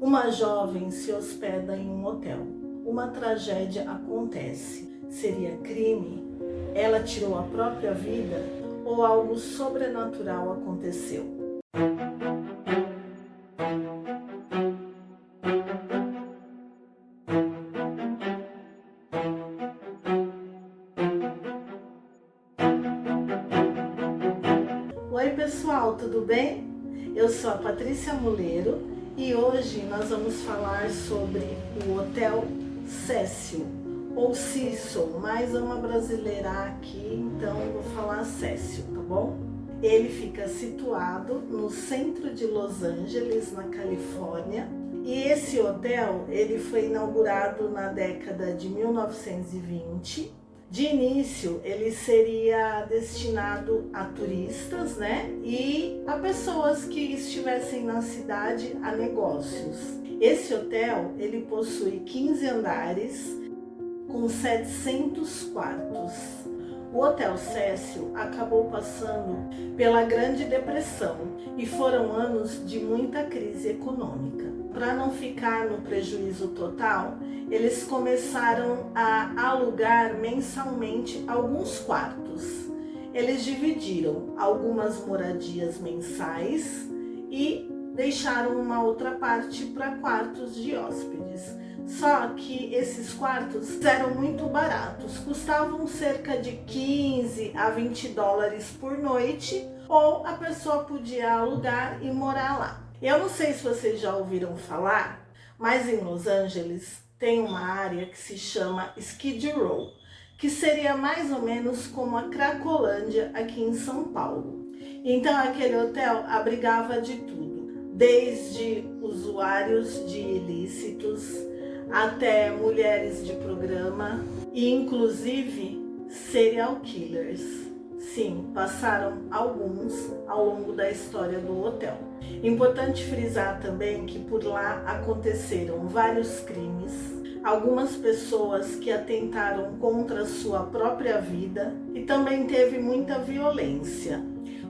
Uma jovem se hospeda em um hotel. Uma tragédia acontece. Seria crime? Ela tirou a própria vida ou algo sobrenatural aconteceu? Oi pessoal, tudo bem? Eu sou a Patrícia Muleiro e hoje nós vamos falar sobre o Hotel Cecil, ou Cecil, mais uma brasileira aqui, então eu vou falar Cecil, tá bom? Ele fica situado no centro de Los Angeles, na Califórnia, e esse hotel ele foi inaugurado na década de 1920. De início, ele seria destinado a turistas, né? E a pessoas que estivessem na cidade, a negócios. Esse hotel, ele possui 15 andares com 700 quartos. O Hotel Cecil acabou passando pela Grande Depressão e foram anos de muita crise econômica. Para não ficar no prejuízo total, eles começaram a alugar mensalmente alguns quartos. Eles dividiram algumas moradias mensais e deixaram uma outra parte para quartos de hóspedes. Só que esses quartos eram muito baratos, custavam cerca de 15 a 20 dólares por noite, ou a pessoa podia alugar e morar lá. Eu não sei se vocês já ouviram falar, mas em Los Angeles tem uma área que se chama Skid Row, que seria mais ou menos como a Cracolândia aqui em São Paulo. Então aquele hotel abrigava de tudo, desde usuários de ilícitos até mulheres de programa e inclusive serial killers. Sim, passaram alguns ao longo da história do hotel. Importante frisar também que por lá aconteceram vários crimes, algumas pessoas que atentaram contra sua própria vida e também teve muita violência.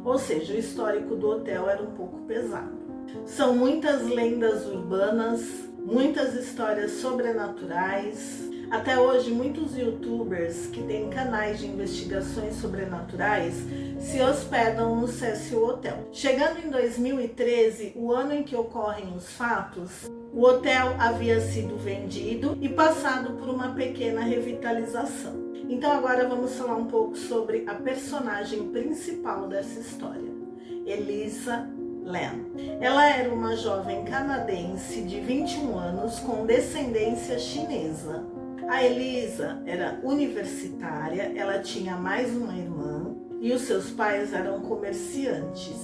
Ou seja, o histórico do hotel era um pouco pesado. São muitas lendas urbanas, muitas histórias sobrenaturais. Até hoje, muitos youtubers que têm canais de investigações sobrenaturais se hospedam no Cecil Hotel. Chegando em 2013, o ano em que ocorrem os fatos, o hotel havia sido vendido e passado por uma pequena revitalização. Então agora vamos falar um pouco sobre a personagem principal dessa história, Elisa Lam. Ela era uma jovem canadense de 21 anos com descendência chinesa. A Elisa era universitária, ela tinha mais uma irmã e os seus pais eram comerciantes.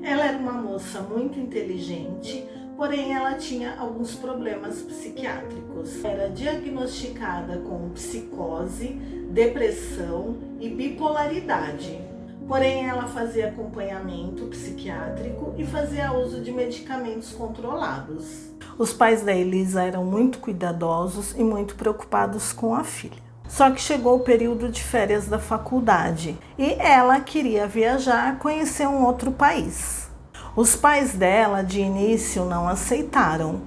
Ela era uma moça muito inteligente, porém ela tinha alguns problemas psiquiátricos. Era diagnosticada com psicose, depressão e bipolaridade. Porém, ela fazia acompanhamento psiquiátrico e fazia uso de medicamentos controlados. Os pais da Elisa eram muito cuidadosos e muito preocupados com a filha. Só que chegou o período de férias da faculdade e ela queria viajar, conhecer um outro país. Os pais dela, de início, não aceitaram,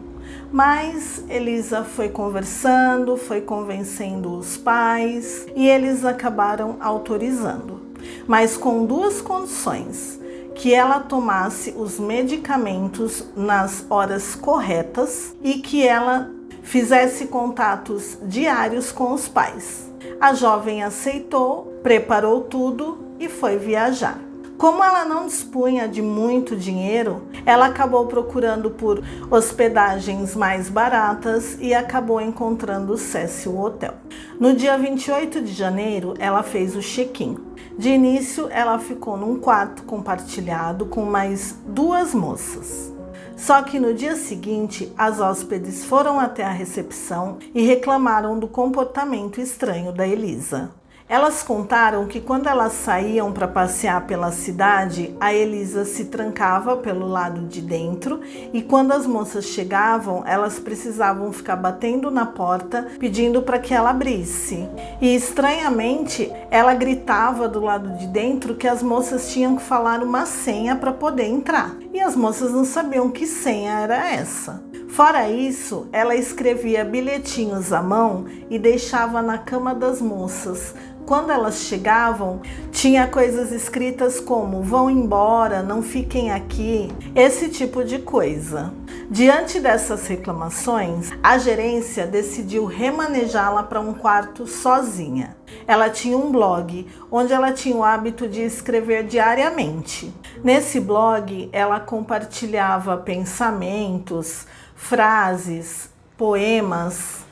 mas Elisa foi conversando, foi convencendo os pais e eles acabaram autorizando. Mas com duas condições: que ela tomasse os medicamentos nas horas corretas e que ela fizesse contatos diários com os pais. A jovem aceitou, preparou tudo e foi viajar. Como ela não dispunha de muito dinheiro, ela acabou procurando por hospedagens mais baratas e acabou encontrando o Cecil Hotel. No dia 28 de janeiro, ela fez o check-in. De início, ela ficou num quarto compartilhado com mais duas moças. Só que no dia seguinte, as hóspedes foram até a recepção e reclamaram do comportamento estranho da Elisa. Elas contaram que quando elas saíam para passear pela cidade, a Elisa se trancava pelo lado de dentro e quando as moças chegavam, elas precisavam ficar batendo na porta pedindo para que ela abrisse. E estranhamente, ela gritava do lado de dentro que as moças tinham que falar uma senha para poder entrar. E as moças não sabiam que senha era essa. Fora isso, ela escrevia bilhetinhos à mão e deixava na cama das moças. Quando elas chegavam, tinha coisas escritas como "vão embora, não fiquem aqui", esse tipo de coisa. Diante dessas reclamações, a gerência decidiu remanejá-la para um quarto sozinha. Ela tinha um blog, onde ela tinha o hábito de escrever diariamente. Nesse blog, ela compartilhava pensamentos, frases, poemas.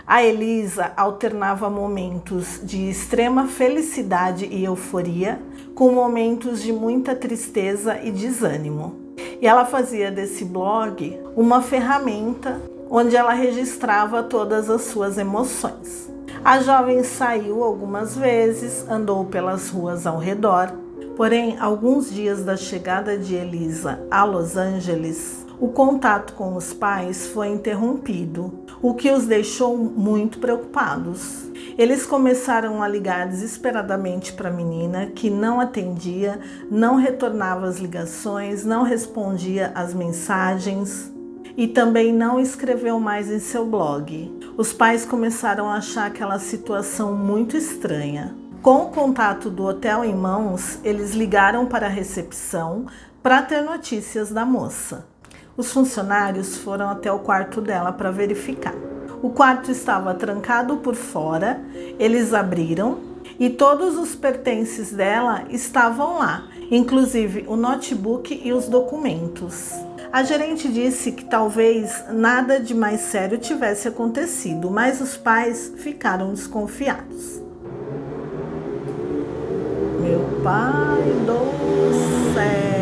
A Elisa alternava momentos de extrema felicidade e euforia com momentos de muita tristeza e desânimo. E ela fazia desse blog uma ferramenta onde ela registrava todas as suas emoções. A jovem saiu algumas vezes, andou pelas ruas ao redor, porém, alguns dias da chegada de Elisa a Los Angeles, o contato com os pais foi interrompido, o que os deixou muito preocupados. Eles começaram a ligar desesperadamente para a menina, que não atendia, não retornava as ligações, não respondia às mensagens e também não escreveu mais em seu blog. Os pais começaram a achar aquela situação muito estranha. Com o contato do hotel em mãos, eles ligaram para a recepção para ter notícias da moça. Os funcionários foram até o quarto dela para verificar. O quarto estava trancado por fora, eles abriram e todos os pertences dela estavam lá, inclusive o notebook e os documentos. A gerente disse que talvez nada de mais sério tivesse acontecido, mas os pais ficaram desconfiados. Meu pai do céu!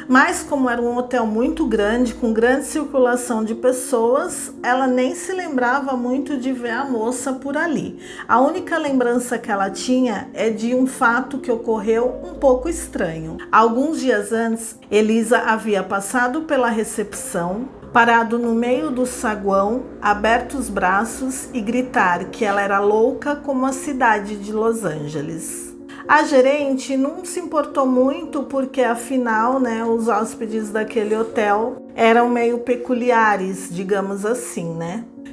Mas como era um hotel muito grande, com grande circulação de pessoas, ela nem se lembrava muito de ver a moça por ali. A única lembrança que ela tinha é de um fato que ocorreu um pouco estranho. Alguns dias antes, Elisa havia passado pela recepção, parado no meio do saguão, aberto os braços e gritar que ela era louca como a cidade de Los Angeles. A gerente não se importou muito porque, afinal, os hóspedes daquele hotel eram meio peculiares, digamos assim,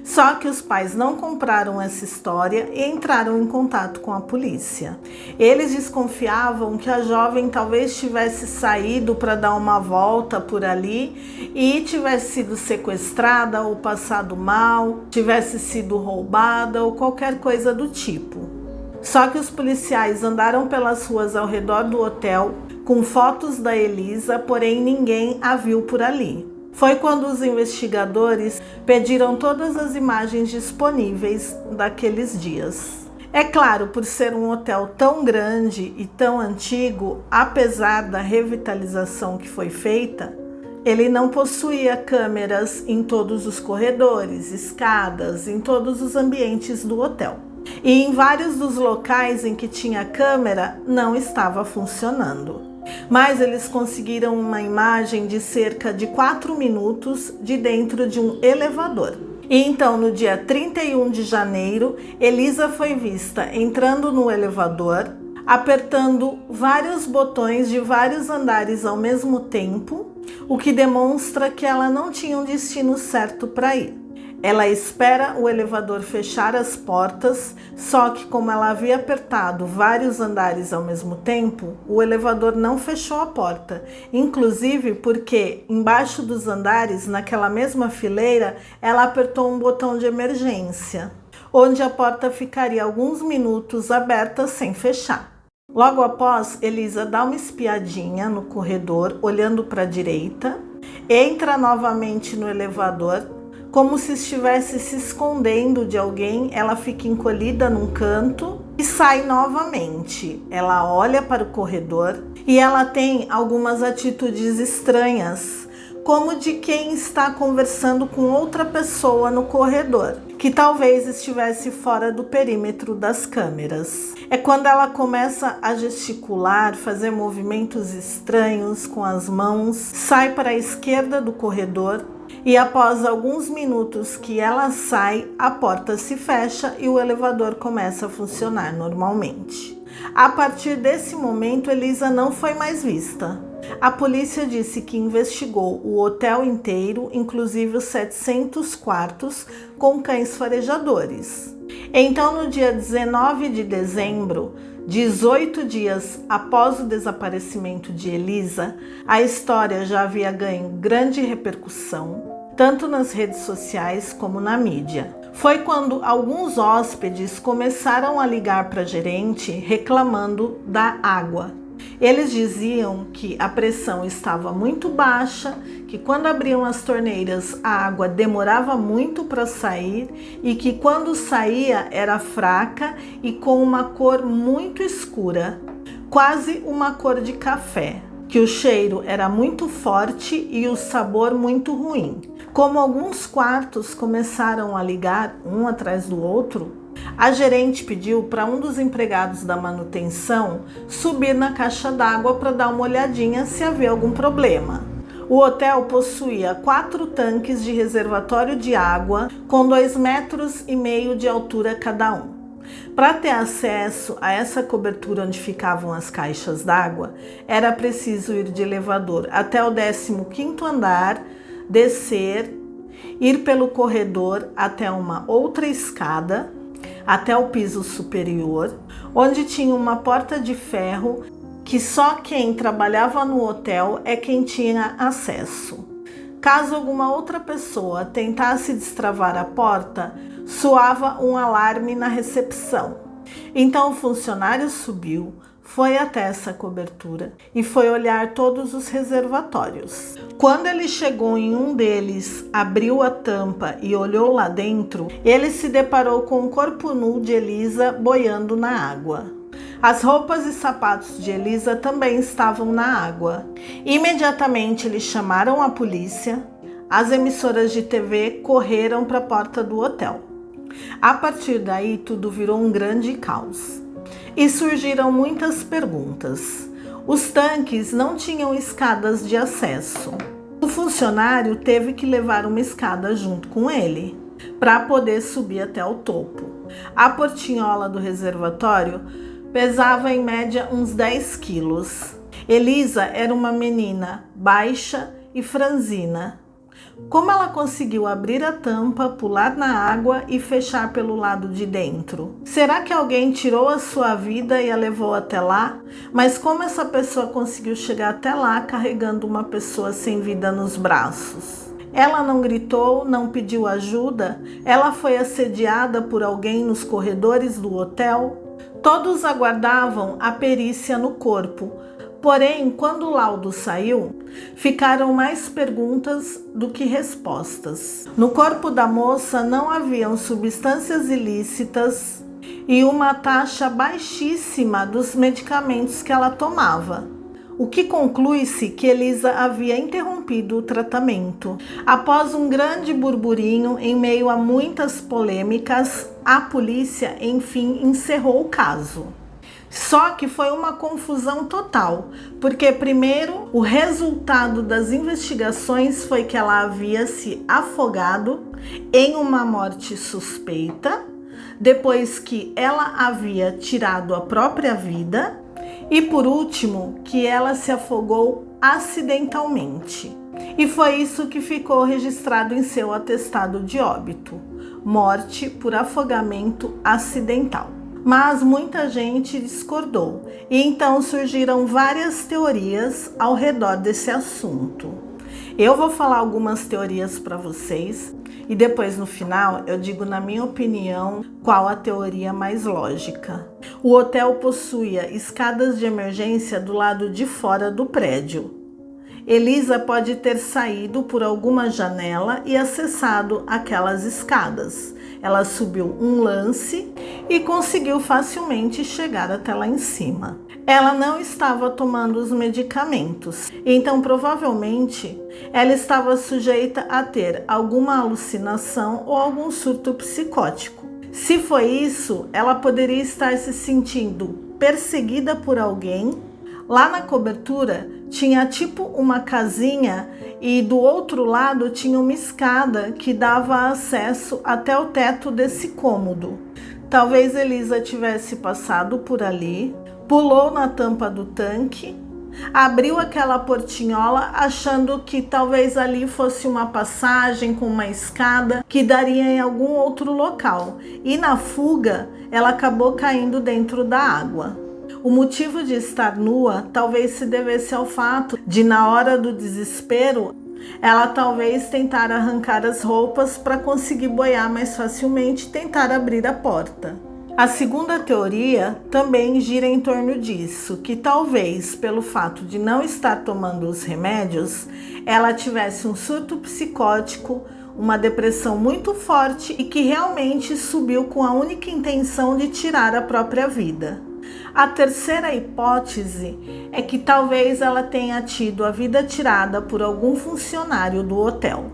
Só que os pais não compraram essa história e entraram em contato com a polícia. Eles desconfiavam que a jovem talvez tivesse saído para dar uma volta por ali e tivesse sido sequestrada ou passado mal, tivesse sido roubada ou qualquer coisa do tipo. Só que os policiais andaram pelas ruas ao redor do hotel com fotos da Elisa, porém ninguém a viu por ali. Foi quando os investigadores pediram todas as imagens disponíveis daqueles dias. É claro, por ser um hotel tão grande e tão antigo, apesar da revitalização que foi feita, ele não possuía câmeras em todos os corredores, escadas, em todos os ambientes do hotel. E em vários dos locais em que tinha câmera não estava funcionando. Mas eles conseguiram uma imagem de cerca de 4 minutos de dentro de um elevador. E então, no dia 31 de janeiro, Elisa foi vista entrando no elevador, apertando vários botões de vários andares ao mesmo tempo, o que demonstra que ela não tinha um destino certo para ir. Ela espera o elevador fechar as portas, só que como ela havia apertado vários andares ao mesmo tempo, o elevador não fechou a porta. Inclusive porque embaixo dos andares, naquela mesma fileira, ela apertou um botão de emergência, onde a porta ficaria alguns minutos aberta sem fechar. Logo após, Elisa dá uma espiadinha no corredor, olhando para a direita, entra novamente no elevador. Como se estivesse se escondendo de alguém, ela fica encolhida num canto e sai novamente. Ela olha para o corredor e ela tem algumas atitudes estranhas, como de quem está conversando com outra pessoa no corredor, que talvez estivesse fora do perímetro das câmeras. É quando ela começa a gesticular, fazer movimentos estranhos com as mãos, sai para a esquerda do corredor. E após alguns minutos que ela sai, a porta se fecha e o elevador começa a funcionar normalmente. A partir desse momento, Elisa não foi mais vista. A polícia disse que investigou o hotel inteiro, inclusive os 700 quartos, com cães farejadores. Então, no dia 19 de dezembro, 18 dias após o desaparecimento de Elisa, a história já havia ganho grande repercussão, tanto nas redes sociais como na mídia. Foi quando alguns hóspedes começaram a ligar para a gerente reclamando da água. Eles diziam que a pressão estava muito baixa, que quando abriam as torneiras a água demorava muito para sair e que quando saía era fraca e com uma cor muito escura, quase uma cor de café, que o cheiro era muito forte e o sabor muito ruim. Como alguns quartos começaram a ligar um atrás do outro, a gerente pediu para um dos empregados da manutenção subir na caixa d'água para dar uma olhadinha se havia algum problema. O hotel possuía 4 tanques de reservatório de água com 2,5 metros de altura cada um. Para ter acesso a essa cobertura onde ficavam as caixas d'água, era preciso ir de elevador até o 15º andar, descer, ir pelo corredor até uma outra escada, até o piso superior, onde tinha uma porta de ferro que só quem trabalhava no hotel é quem tinha acesso. Caso alguma outra pessoa tentasse destravar a porta, soava um alarme na recepção. Então o funcionário subiu, foi até essa cobertura e foi olhar todos os reservatórios. Quando ele chegou em um deles, abriu a tampa e olhou lá dentro, ele se deparou com o corpo nu de Elisa boiando na água. As roupas e sapatos de Elisa também estavam na água. Imediatamente eles chamaram a polícia. As emissoras de TV correram para a porta do hotel. A partir daí, tudo virou um grande caos. E surgiram muitas perguntas. Os tanques não tinham escadas de acesso. O funcionário teve que levar uma escada junto com ele para poder subir até o topo. A portinhola do reservatório pesava em média uns 10 quilos. Elisa era uma menina baixa e franzina. Como ela conseguiu abrir a tampa, pular na água e fechar pelo lado de dentro? Será que alguém tirou a sua vida e a levou até lá? Mas como essa pessoa conseguiu chegar até lá carregando uma pessoa sem vida nos braços? Ela não gritou, não pediu ajuda? Ela foi assediada por alguém nos corredores do hotel? Todos aguardavam a perícia no corpo. Porém, quando o laudo saiu, ficaram mais perguntas do que respostas. No corpo da moça não haviam substâncias ilícitas e uma taxa baixíssima dos medicamentos que ela tomava. O que conclui-se que Elisa havia interrompido o tratamento. Após um grande burburinho, em meio a muitas polêmicas, a polícia, enfim, encerrou o caso. Só que foi uma confusão total, porque primeiro o resultado das investigações foi que ela havia se afogado em uma morte suspeita, depois que ela havia tirado a própria vida e por último que ela se afogou acidentalmente. E foi isso que ficou registrado em seu atestado de óbito: morte por afogamento acidental. Mas muita gente discordou e então surgiram várias teorias ao redor desse assunto. Eu vou falar algumas teorias para vocês e depois no final eu digo, na minha opinião, qual a teoria mais lógica. O hotel possuía escadas de emergência do lado de fora do prédio. Elisa pode ter saído por alguma janela e acessado aquelas escadas. Ela subiu um lance e conseguiu facilmente chegar até lá em cima. Ela não estava tomando os medicamentos, então provavelmente ela estava sujeita a ter alguma alucinação ou algum surto psicótico. Se foi isso, ela poderia estar se sentindo perseguida por alguém. Lá na cobertura tinha tipo uma casinha e do outro lado tinha uma escada que dava acesso até o teto desse cômodo. Talvez Elisa tivesse passado por ali, pulou na tampa do tanque abriu aquela portinhola achando que talvez ali fosse uma passagem com uma escada que daria em algum outro local. E na fuga, ela acabou caindo dentro da água. O motivo de estar nua talvez se devesse ao fato de, na hora do desespero, ela talvez tentar arrancar as roupas para conseguir boiar mais facilmente e tentar abrir a porta. A segunda teoria também gira em torno disso, que talvez pelo fato de não estar tomando os remédios, ela tivesse um surto psicótico, uma depressão muito forte e que realmente subiu com a única intenção de tirar a própria vida. A terceira hipótese é que talvez ela tenha tido a vida tirada por algum funcionário do hotel.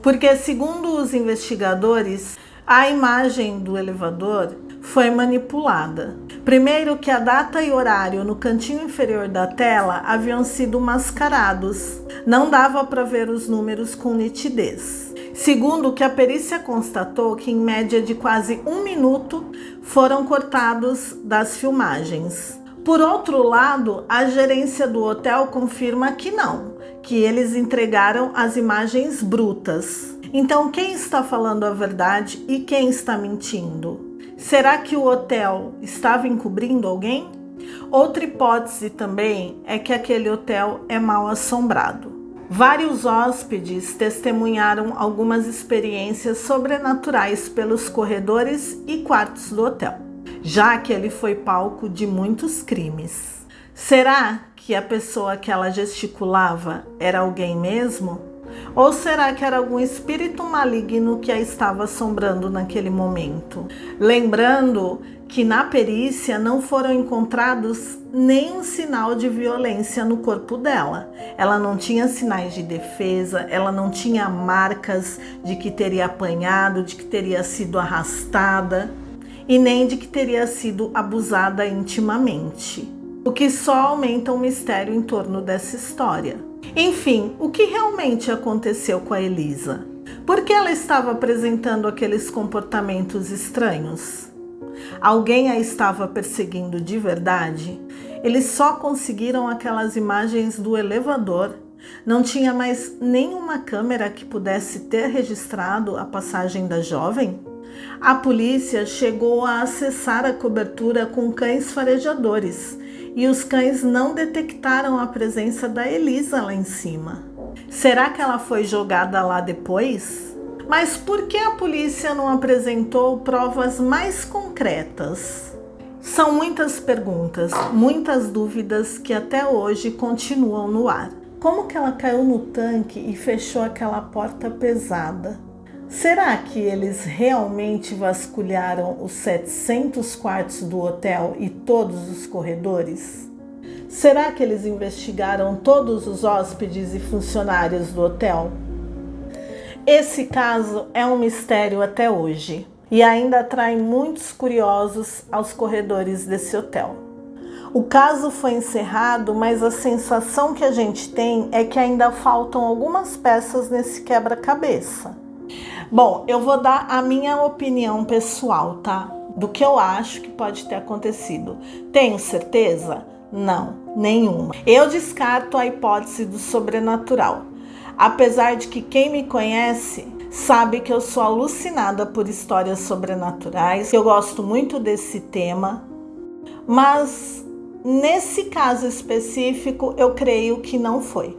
Porque, segundo os investigadores, a imagem do elevador foi manipulada. Primeiro, que a data e horário no cantinho inferior da tela haviam sido mascarados. Não dava para ver os números com nitidez. Segundo, que a perícia constatou que em média de quase 1 minuto foram cortados das filmagens. Por outro lado, a gerência do hotel confirma que não, que eles entregaram as imagens brutas. Então, quem está falando a verdade e quem está mentindo? Será que o hotel estava encobrindo alguém? Outra hipótese também é que aquele hotel é mal assombrado. Vários hóspedes testemunharam algumas experiências sobrenaturais pelos corredores e quartos do hotel, já que ele foi palco de muitos crimes. Será que a pessoa que ela gesticulava era alguém mesmo? Ou será que era algum espírito maligno que a estava assombrando naquele momento? Lembrando que na perícia não foram encontrados nenhum sinal de violência no corpo dela. Ela não tinha sinais de defesa, ela não tinha marcas de que teria apanhado, de que teria sido arrastada e nem de que teria sido abusada intimamente. O que só aumenta o mistério em torno dessa história. Enfim, o que realmente aconteceu com a Elisa? Por que ela estava apresentando aqueles comportamentos estranhos? Alguém a estava perseguindo de verdade? Eles só conseguiram aquelas imagens do elevador. Não tinha mais nenhuma câmera que pudesse ter registrado a passagem da jovem? A polícia chegou a acessar a cobertura com cães farejadores e os cães não detectaram a presença da Elisa lá em cima. Será que ela foi jogada lá depois? Mas por que a polícia não apresentou provas mais concretas? São muitas perguntas, muitas dúvidas que até hoje continuam no ar. Como que ela caiu no tanque e fechou aquela porta pesada? Será que eles realmente vasculharam os 700 quartos do hotel e todos os corredores? Será que eles investigaram todos os hóspedes e funcionários do hotel? Esse caso é um mistério até hoje e ainda atrai muitos curiosos aos corredores desse hotel. O caso foi encerrado, mas a sensação que a gente tem é que ainda faltam algumas peças nesse quebra-cabeça. Bom, eu vou dar a minha opinião pessoal, tá? Do que eu acho que pode ter acontecido. Tenho certeza? Não, nenhuma. Eu descarto a hipótese do sobrenatural. Apesar de que quem me conhece sabe que eu sou alucinada por histórias sobrenaturais, que eu gosto muito desse tema, mas nesse caso específico eu creio que não foi.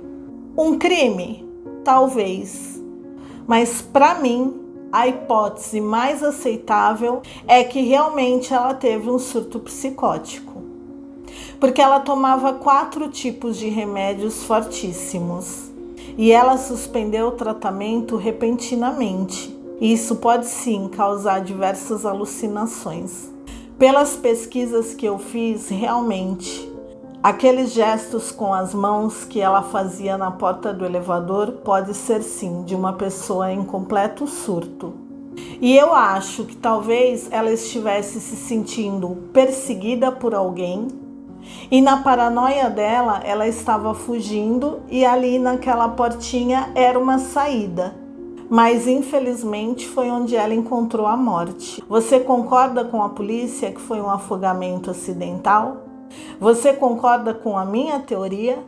Um crime? Talvez. Mas para mim, a hipótese mais aceitável é que realmente ela teve um surto psicótico. Porque ela tomava 4 tipos de remédios fortíssimos. E ela suspendeu o tratamento repentinamente. E isso pode sim causar diversas alucinações. Pelas pesquisas que eu fiz, realmente, aqueles gestos com as mãos que ela fazia na porta do elevador pode ser sim de uma pessoa em completo surto. E eu acho que talvez ela estivesse se sentindo perseguida por alguém e na paranoia dela ela estava fugindo e ali naquela portinha era uma saída. Mas infelizmente foi onde ela encontrou a morte. Você concorda com a polícia que foi um afogamento acidental? Você concorda com a minha teoria?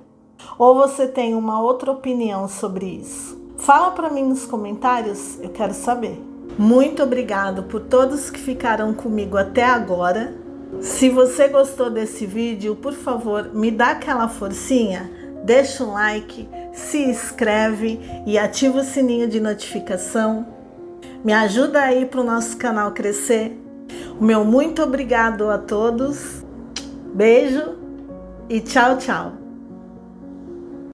Ou você tem uma outra opinião sobre isso? Fala para mim nos comentários, eu quero saber. Muito obrigado por todos que ficaram comigo até agora. Se você gostou desse vídeo, por favor, me dá aquela forcinha, deixa um like, se inscreve e ativa o sininho de notificação. Me ajuda aí para o nosso canal crescer. O meu muito obrigado a todos. Beijo e tchau, tchau.